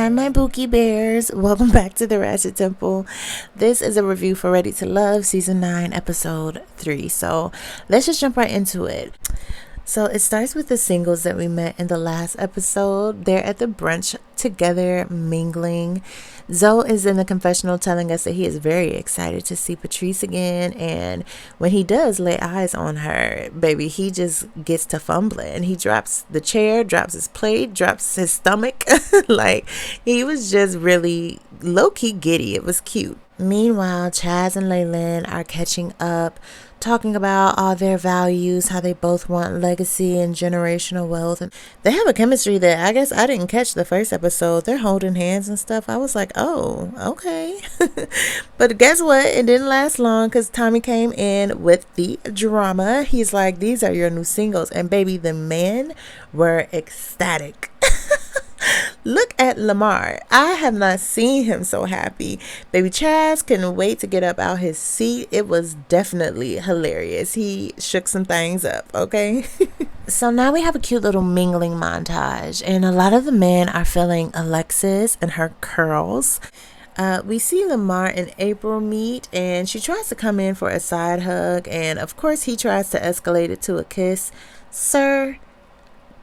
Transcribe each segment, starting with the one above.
Hi, my Pookie Bears. Welcome back to the Ratchet Temple. This is a review for Ready to Love, Season 9, Episode 3. So let's just jump right into it. So it starts with the singles that we met in the last episode. They're at the brunch together, mingling. Zoe is in the confessional telling us that he is very excited to see Patrice again. And when he does lay eyes on her, baby, he just gets to fumbling. He drops the chair, drops his plate, drops his stomach. Like, he was just really low-key giddy. It was cute. Meanwhile, Chaz and Laylen are catching up, talking about all their values, how they both want legacy and generational wealth. And they have a chemistry that I guess I didn't catch the first episode. They're holding hands and stuff. I was like, oh, okay. But guess what? It didn't last long because Tommy came in with the drama. He's like, these are your new singles. And baby, the men were ecstatic. Look at Lamar. I have not seen him so happy. Baby Chaz couldn't wait to get up out his seat. It was definitely hilarious. He shook some things up, okay? So now we have a cute little mingling montage, and a lot of the men are feeling Alexis and her curls. We see Lamar and April meet, and she tries to come in for a side hug, and of course he tries to escalate it to a kiss. Sir,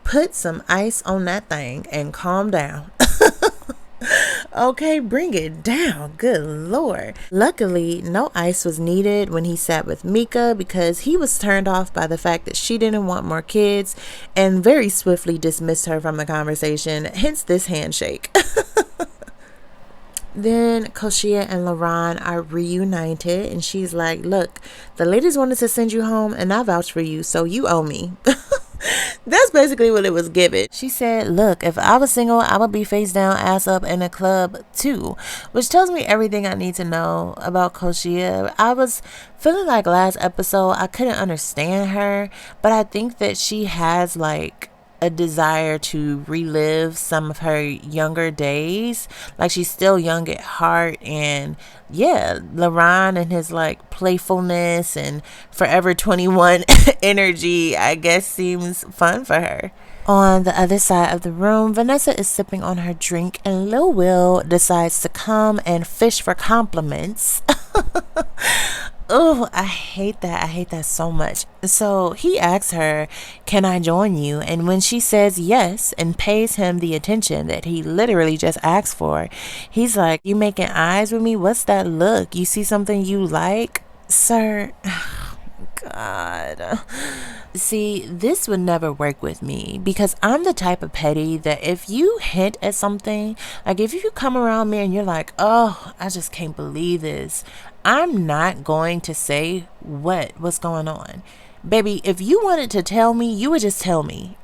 put some ice on that thing and calm down. Okay, bring it down. Good Lord. Luckily, no ice was needed when he sat with Mika because he was turned off by the fact that she didn't want more kids and very swiftly dismissed her from the conversation, hence this handshake. Then Koshia and Laron are reunited, and she's like, look, the ladies wanted to send you home and I vouched for you, so you owe me. That's basically what it was given. She said, look, if I was single, I would be face down, ass up in a club too, which tells me everything I need to know about Koshia. I was feeling like last episode I couldn't understand her, but I think that she has like a desire to relive some of her younger days. Like, she's still young at heart, and yeah, LaRon and his like playfulness and Forever 21 energy, I guess, seems fun for her. On the other side of the room, Vanessa is sipping on her drink, and Lil Will decides to come and fish for compliments. Oh, I hate that. I hate that so much. So he asks her, can I join you? And when she says yes and pays him the attention that he literally just asked for, he's like, you making eyes with me? What's that look? You see something you like? Sir, God. See, this would never work with me because I'm the type of petty that if you hint at something, like if you come around me and you're like, oh, I just can't believe this, I'm not going to say what's going on. Baby, if you wanted to tell me, you would just tell me.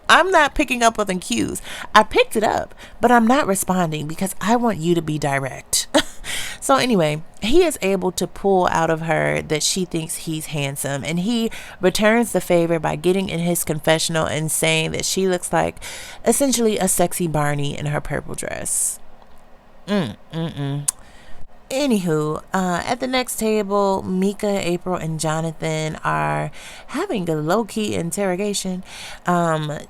I'm not picking up on the cues. I picked it up, but I'm not responding because I want you to be direct. So anyway, he is able to pull out of her that she thinks he's handsome, and he returns the favor by getting in his confessional and saying that she looks like essentially a sexy Barney in her purple dress. Anywho, at the next table, Mika, April, and Jonathan are having a low-key interrogation.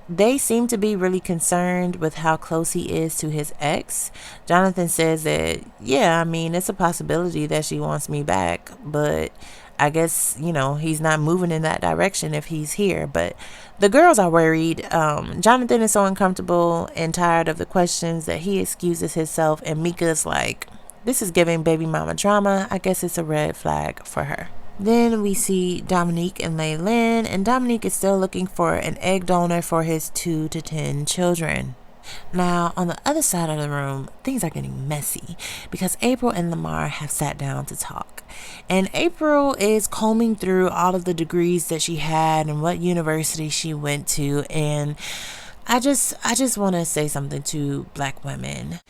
They seem to be really concerned with how close he is to his ex. Jonathan says that, yeah, I mean, it's a possibility that she wants me back, but I guess, you know, he's not moving in that direction if he's here. But the girls are worried. Jonathan is so uncomfortable and tired of the questions that he excuses himself, and Mika's like, this is giving baby mama drama. I guess it's a red flag for her. Then we see Dominique and Laylen, and Dominique is still looking for an egg donor for his 2 to 10 children. Now, on the other side of the room, things are getting messy because April and Lamar have sat down to talk. And April is combing through all of the degrees that she had and what university she went to. And I just want to say something to black women.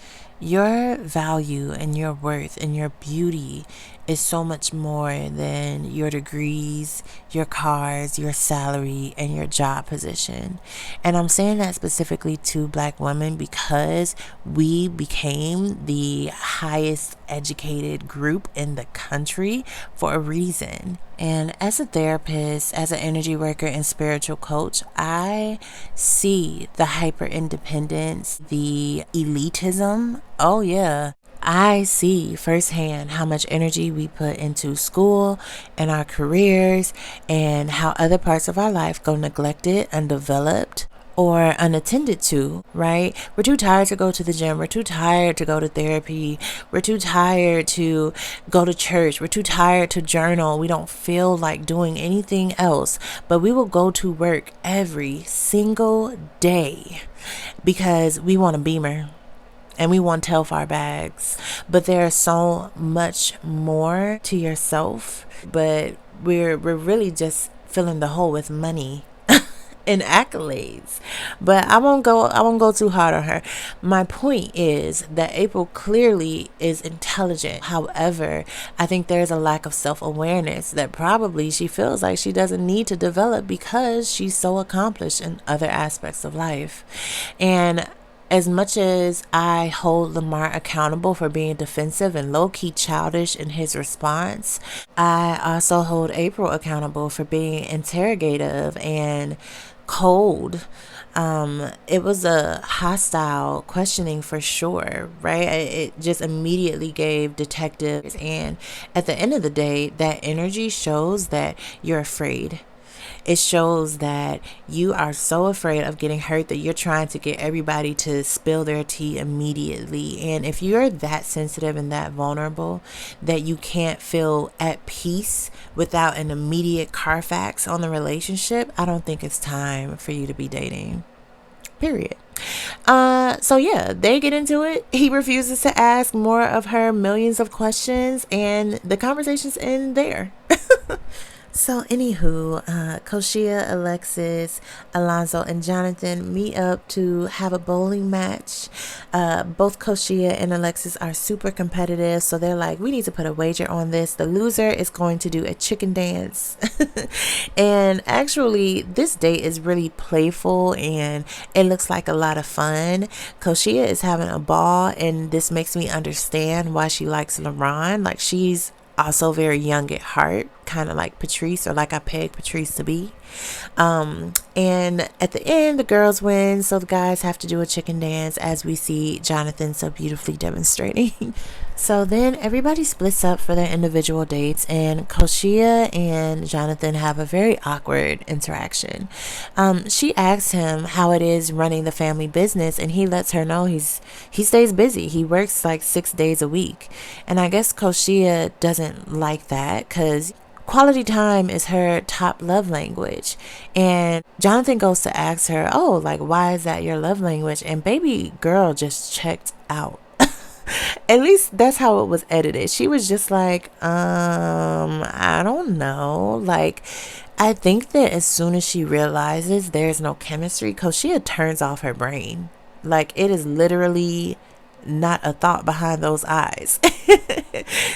Your value and your worth and your beauty is so much more than your degrees, your cars, your salary, and your job position. And I'm saying that specifically to Black women because we became the highest educated group in the country for a reason. And as a therapist, as an energy worker, and spiritual coach, I see the hyper independence, the elitism. Oh, yeah. I see firsthand how much energy we put into school and our careers, and how other parts of our life go neglected, undeveloped, or unattended to, right? We're too tired to go to the gym. We're too tired to go to therapy. We're too tired to go to church. We're too tired to journal. We don't feel like doing anything else, but we will go to work every single day because we want a Beamer and we want Telfar bags. But there's so much more to yourself, but we're really just filling the hole with money and accolades. But I won't go too hard on her. My point is that April clearly is intelligent. However, I think there's a lack of self-awareness that probably she feels like she doesn't need to develop because she's so accomplished in other aspects of life. And as much as I hold Lamar accountable for being defensive and low-key childish in his response, I also hold April accountable for being interrogative and cold. It was a hostile questioning for sure, right? It just immediately gave detectives, and at the end of the day, that energy shows that you're afraid. It shows that you are so afraid of getting hurt that you're trying to get everybody to spill their tea immediately. And if you're that sensitive and that vulnerable that you can't feel at peace without an immediate Carfax on the relationship, I don't think it's time for you to be dating. Period. So yeah, they get into it. He refuses to ask more of her millions of questions, and the conversations end there. So anywho, Koshia, Alexis, Alonzo, and Jonathan meet up to have a bowling match. Both Koshia and Alexis are super competitive, so they're like, we need to put a wager on this. The loser is going to do a chicken dance. And actually, this date is really playful and it looks like a lot of fun. Koshia is having a ball, and this makes me understand why she likes LaRon. Like, she's also very young at heart, kind of like Patrice, or like I peg Patrice to be. And at the end, the girls win, so the guys have to do a chicken dance, as we see Jonathan so beautifully demonstrating. So then everybody splits up for their individual dates, and Koshia and Jonathan have a very awkward interaction. She asks him how it is running the family business, and he lets her know he stays busy. He works like 6 days a week. And I guess Koshia doesn't like that because quality time is her top love language. And Jonathan goes to ask her, oh, like, why is that your love language? And baby girl just checked out. At least that's how it was edited. She was just like, I don't know. Like, I think that as soon as she realizes there's no chemistry, Koshia turns off her brain. Like, it is literally not a thought behind those eyes.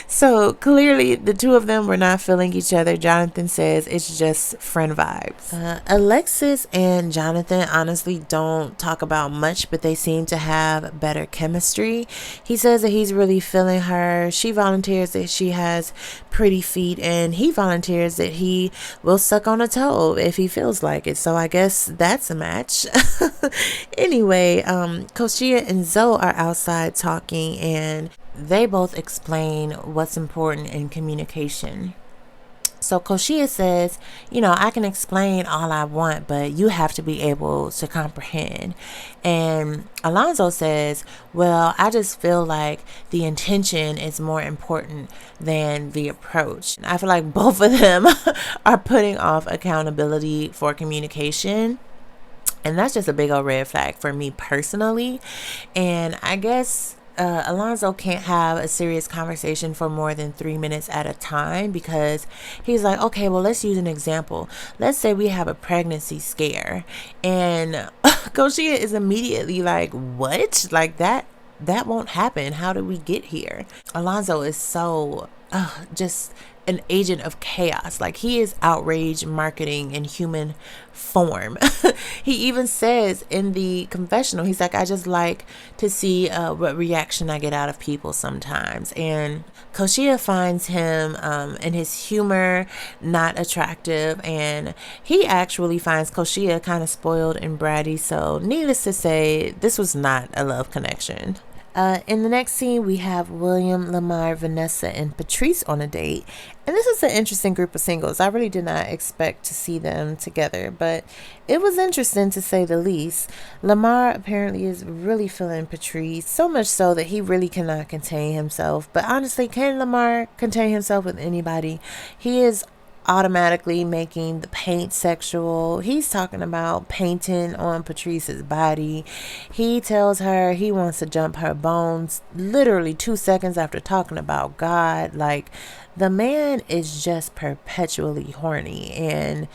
So clearly the two of them were not feeling each other. Jonathan says it's just friend vibes. Alexis and Jonathan honestly don't talk about much, but they seem to have better chemistry. He says that he's really feeling her. She volunteers that she has pretty feet, and he volunteers that he will suck on a toe if he feels like it. So I guess that's a match. Anyway, Koshia and Zoe are outside talking, and they both explain what's important in communication. So Koshia says, I can explain all I want, but you have to be able to comprehend. And Alonzo says, well, I just feel like the intention is more important than the approach. I feel like both of them are putting off accountability for communication. And that's just a big old red flag for me personally. And I guess Alonzo can't have a serious conversation for more than 3 minutes at a time, because he's like, okay, well, let's use an example. Let's say we have a pregnancy scare, and Koshia is immediately like, what? Like, that that won't happen. How did we get here? Alonzo is so just an agent of chaos. Like, he is outrage marketing in human form. He even says in the confessional, he's like, I just like to see what reaction I get out of people sometimes. And Koshia finds him and his humor not attractive, and he actually finds Koshia kind of spoiled and bratty. So needless to say, this was not a love connection. In the next scene, we have William, Lamar, Vanessa, and Patrice on a date. And this is an interesting group of singles. I really did not expect to see them together, but it was interesting to say the least. Lamar apparently is really feeling Patrice, so much so that he really cannot contain himself. But honestly, can Lamar contain himself with anybody? He is automatically making the paint sexual. He's talking about painting on Patrice's body. He tells her he wants to jump her bones literally 2 seconds after talking about God. Like, the man is just perpetually horny, and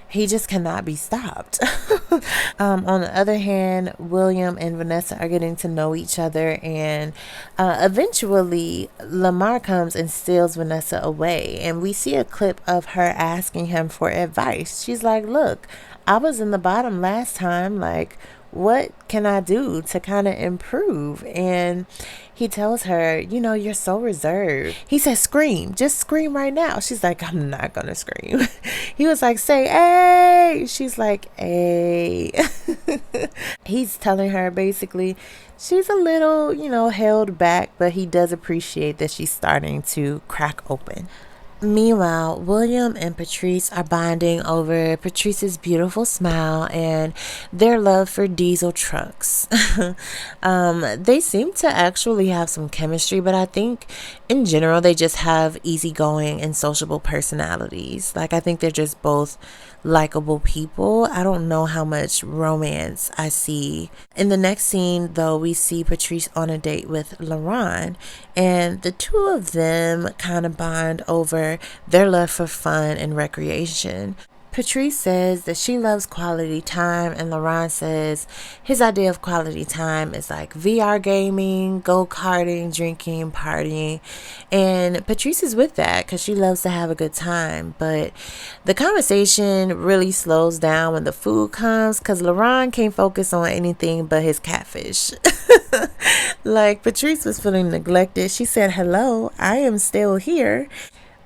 he just cannot be stopped. On the other hand, William and Vanessa are getting to know each other, and eventually Lamar comes and steals Vanessa away, and we see a clip of her asking him for advice. She's like, look, I was in the bottom last time, like, what can I do to kind of improve? And he tells her, you know, you're so reserved. He says, scream, just scream right now. She's like, I'm not gonna scream. He was like, say, hey. She's like, hey. He's telling her basically she's a little, you know, held back, but he does appreciate that she's starting to crack open. Meanwhile, William and Patrice are bonding over Patrice's beautiful smile and their love for diesel trucks. They seem to actually have some chemistry, but I think in general they just have easygoing and sociable personalities. Like, I think they're just both likable people. I don't know how much romance I see. In the next scene, though, we see Patrice on a date with Laron, and the two of them kind of bond over their love for fun and recreation. Patrice says that she loves quality time, and Laron says his idea of quality time is like VR gaming, go-karting, drinking, partying. And Patrice is with that because she loves to have a good time. But the conversation really slows down when the food comes, because Laron can't focus on anything but his catfish. Like, Patrice was feeling neglected. She said, hello, I am still here.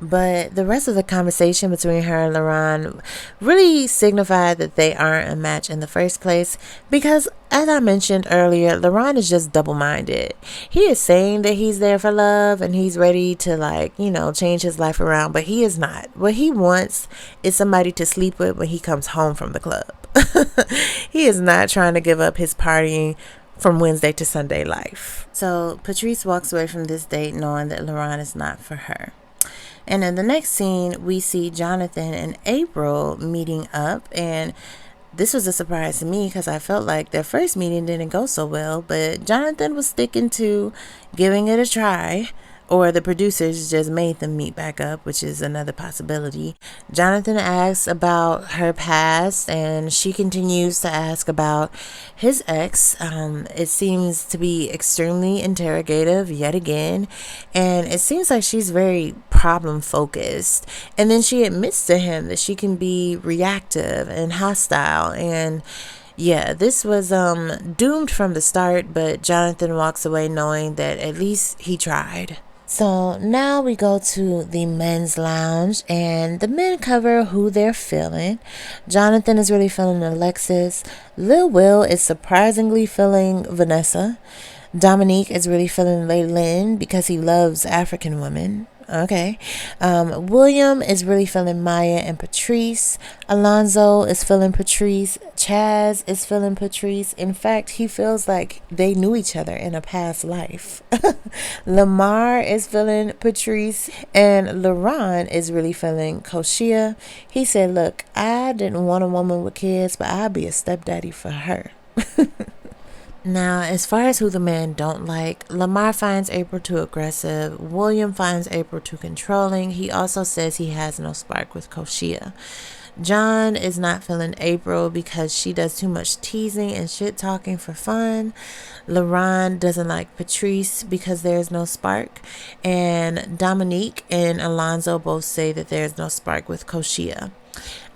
But the rest of the conversation between her and Laron really signified that they aren't a match in the first place, because, as I mentioned earlier, Laron is just double-minded. He is saying that he's there for love and he's ready to, like, you know, change his life around, but he is not. What he wants is somebody to sleep with when he comes home from the club. He is not trying to give up his partying from Wednesday to Sunday life. So Patrice walks away from this date knowing that Laron is not for her. And in the next scene, we see Jonathan and April meeting up. And this was a surprise to me because I felt like their first meeting didn't go so well. But Jonathan was sticking to giving it a try. Or the producers just made them meet back up, which is another possibility. Jonathan asks about her past, and she continues to ask about his ex. It seems to be extremely interrogative yet again, and it seems like she's very problem focused. And then she admits to him that she can be reactive and hostile, and yeah, this was doomed from the start, but Jonathan walks away knowing that at least he tried. So now we go to the men's lounge, and the men cover who they're feeling. Jonathan is really feeling Alexis. Lil Will is surprisingly feeling Vanessa. Dominique is really feeling Lickin because he loves African women. Okay. William is really feeling Maya and Patrice. Alonzo is feeling Patrice. Chaz is feeling Patrice. In fact, he feels like they knew each other in a past life. Lamar is feeling Patrice, and Laron is really feeling Koshia. He said, look, I didn't want a woman with kids, but I'll be a stepdaddy for her. Now, as far as who the men don't like, Lamar finds April too aggressive. William finds April too controlling. He also says he has no spark with Koshia. John is not feeling April because she does too much teasing and shit talking for fun. LaRon doesn't like Patrice because there's no spark. And Dominique and Alonzo both say that there's no spark with Koshia.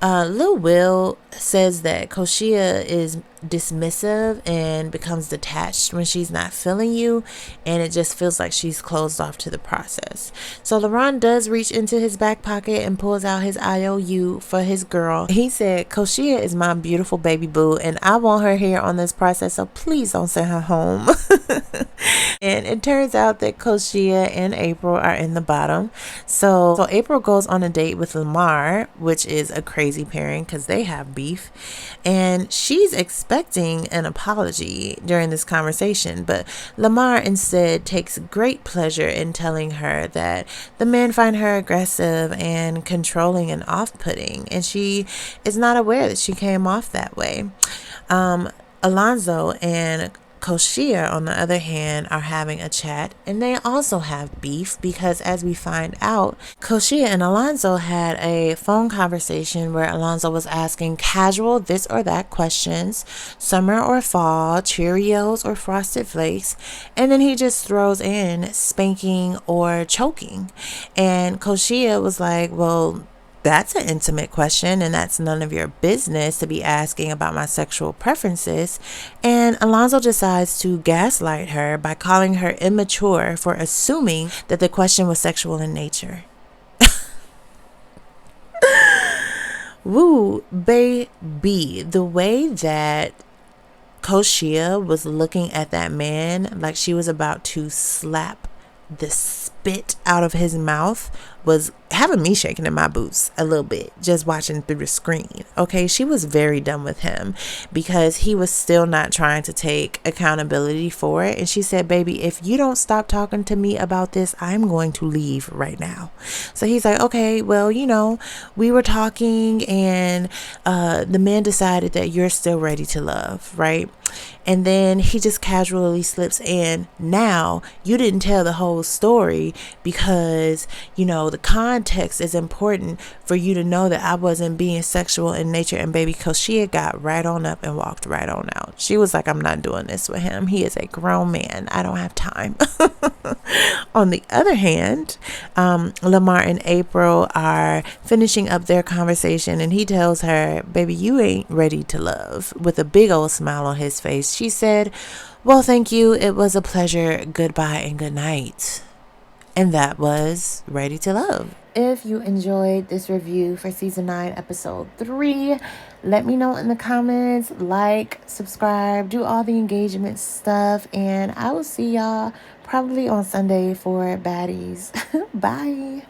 Lil Will says that Koshia is dismissive and becomes detached when she's not feeling you, and it just feels like she's closed off to the process. So LaRon does reach into his back pocket and pulls out his IOU for his girl. He said, Koshia is my beautiful baby boo, and I want her here on this process, so please don't send her home. And it turns out that Koshia and April are in the bottom. So April goes on a date with Lamar, which is a crazy pairing because they have beef. And she's expecting an apology during this conversation, but Lamar instead takes great pleasure in telling her that the men find her aggressive and controlling and off-putting, and she is not aware that she came off that way. Alonzo and Koshia, on the other hand, are having a chat, and they also have beef because, as we find out, Koshia and Alonzo had a phone conversation where Alonzo was asking casual this or that questions, summer or fall, Cheerios or Frosted Flakes, and then he just throws in spanking or choking. And Koshia was like, well, that's an intimate question, and that's none of your business to be asking about my sexual preferences. And Alonzo decides to gaslight her by calling her immature for assuming that the question was sexual in nature. Woo, baby. The way that Koshia was looking at that man like she was about to slap the spit out of his mouth was having me shaking in my boots a little bit just watching through the screen. Okay, she was very done with him because he was still not trying to take accountability for it. And she said, baby, if you don't stop talking to me about this, I'm going to leave right now. So he's like, okay, well, we were talking, and the man decided that you're still ready to love, right? And then he just casually slips in, now you didn't tell the whole story because the context is important for you to know that I wasn't being sexual in nature. And baby Koshia got right on up and walked right on out. She was like, I'm not doing this with him. He is a grown man. I don't have time. On the other hand, Lamar and April are finishing up their conversation, and he tells her, baby, you ain't ready to love, with a big old smile on his face. She said, well, thank you. It was a pleasure. Goodbye and good night. And that was Ready to Love. If you enjoyed this review for season 9, episode 3, let me know in the comments, like, subscribe, do all the engagement stuff, and I will see y'all probably on Sunday for Baddies. Bye.